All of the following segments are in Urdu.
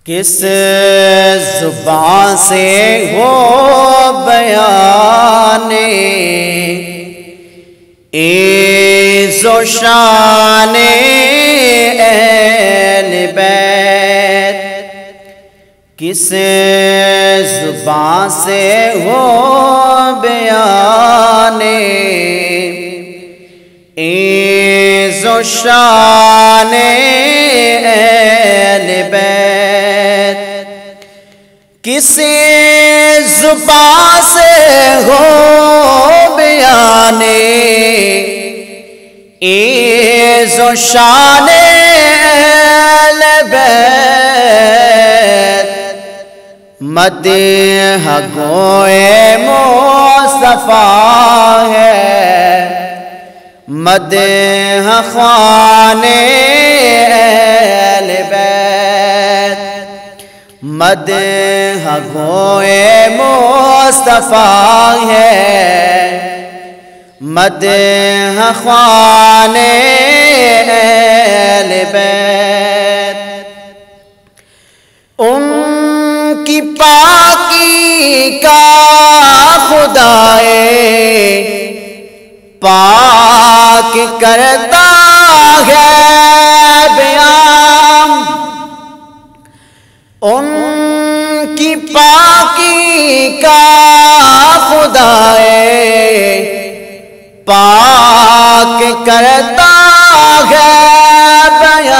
کس زبان سے ہو بیان عز و شان اہل بیت، کس زبان سے ہو بیان عز و شان اہل بیت، کس زبان سے ہو بیان عز و شان اہل بیت، مدح گوئے مصطفیٰ ہے، مدح خوان اہل بیت، مدح گوئے مصطفیٰ ہے، مدح خوان اہل بیت، ان کی پاکی کا خدائے پاک کرتا ہے بیان، ان کی پاکی کا خدائے پاک کرتا ہے بیان،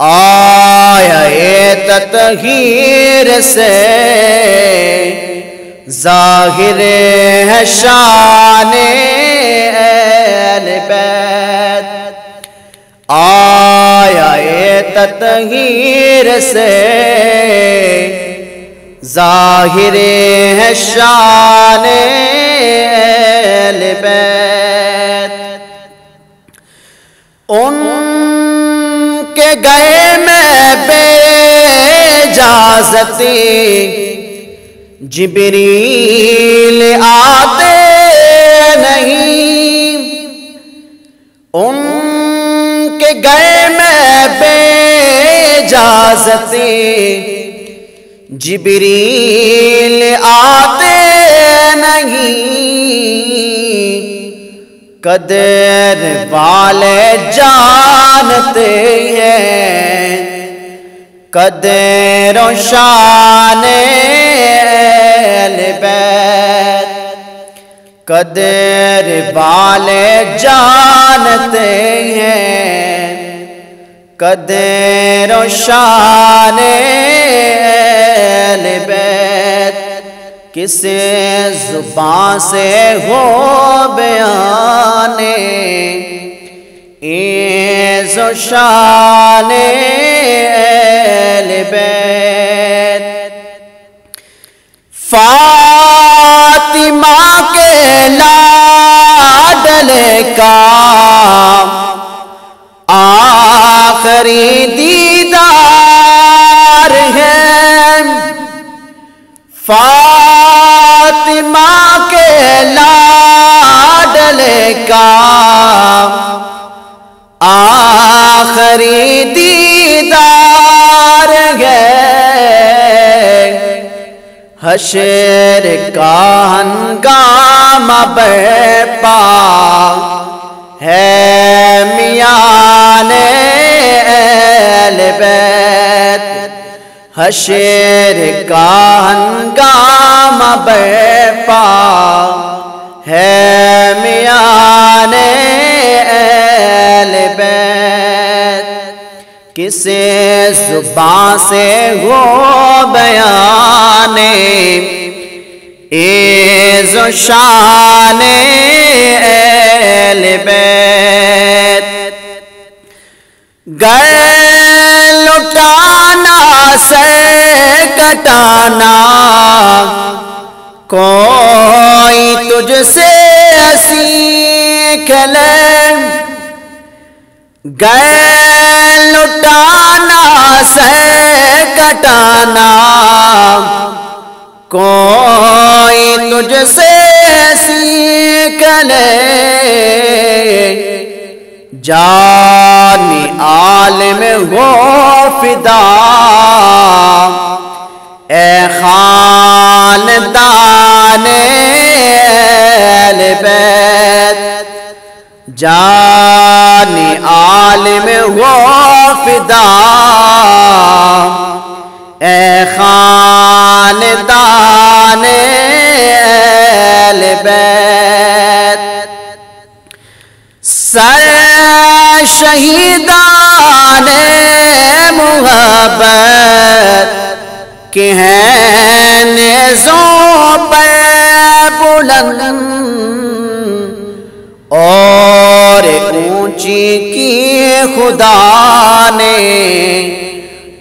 آیا تطہیر سے ظاہر ہے شان اہل بیت، آیا تطہیر سے ظاہر ہے شان اہل بیت، ان کے گئے میں بے اجازتی جبریل آتے نہیں، ان کے گئے میں بے اجازتی جبریل آتے نہیں، قدر والے جانتے ہیں قدر و شان اہل بیت، قدر والے جانتے ہیں قدر و شان اہل بیت، کس زبان سے ہو بیان عز و شان اہل بیت، فاطمہ کے لاڈلے کا آخری دیدار ہے، فاطمہ کے لاڈلے کا آخری دیدار ہے، حشر کا ہنگامہ برپا ہے میان اہل بیت، حشر کا ہنگامہ برپا ہے میان اہل بیت، کس زبان سے ہو بیان عز و شان اہل بیت، گر لٹانا سر کٹانا کوئی تجھ سے سیکھ لے، گر لٹانا سر کٹانا کوئی تجھ سے سیکھ لے، جان عالم ہو فدا، اے خاندان اہل بیت، جان عالم ہو فدا، اے خاندان اہل بیت۔ سر شہیدان محبت کے ہیں نیزوں پر بلند، اور اونچی کی خدا نے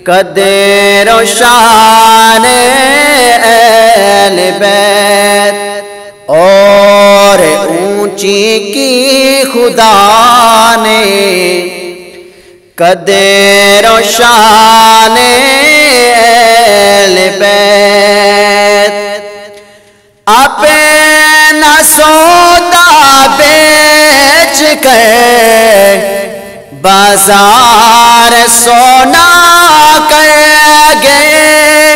قدر و شان اہل بیت، اور اونچی کی خدا نے قدر و شان اہل بیت۔ اپنا سودا بیچ کر بازار سونا کر گئے،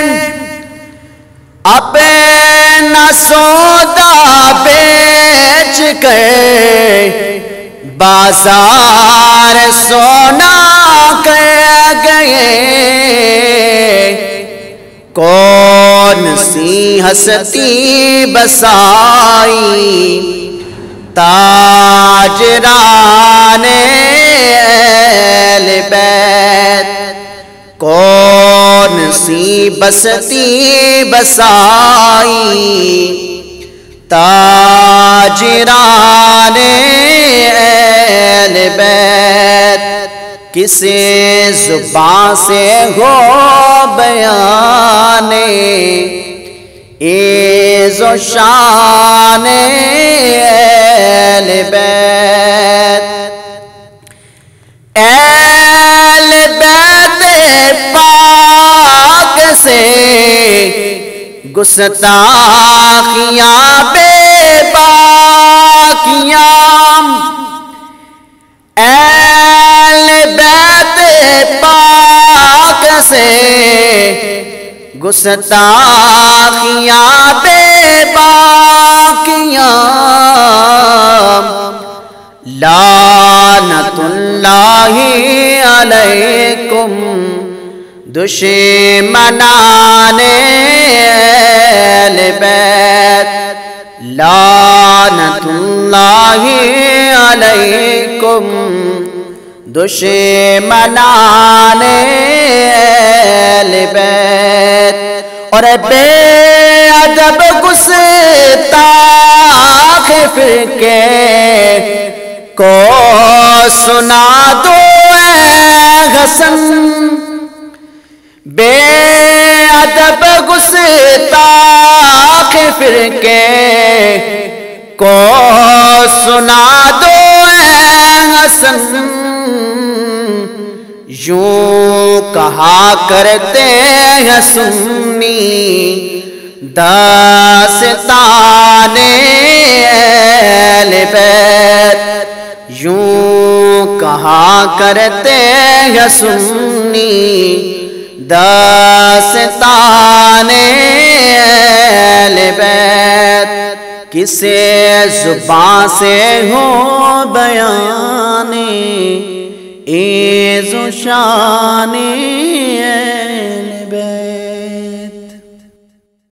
اپنا سودا بیچ کر بازار سونا کر گئے، کون سی ہستی بسائی تاجران اہل بیت، کون سی بستی بسائی تاجران اہل بیت، کسی زبان سے ہو بیان عز و شان اہل بیت۔ اہل بیت پاک سے گستاخیاں بے باکیاں، اہل بیت پاک سے گستاخیاں بے باکیاں، لعنت اللہ علیکم دشمنان اہل بیت، لعنت اللہ علیکم دشمنان اہل بیت۔ اور بے ادب گستاخ فرقے کو سنا دو اے حسن، بے ادب گستاخ فرقے کو سنا دو اے حسن، یوں کہا کرتے ہیں سنی داستان اہل بیت، یوں کہا کرتے ہیں سنی داستان اہل بیت، کسے زبان سے ہو بیان عز و شان اہل بیت۔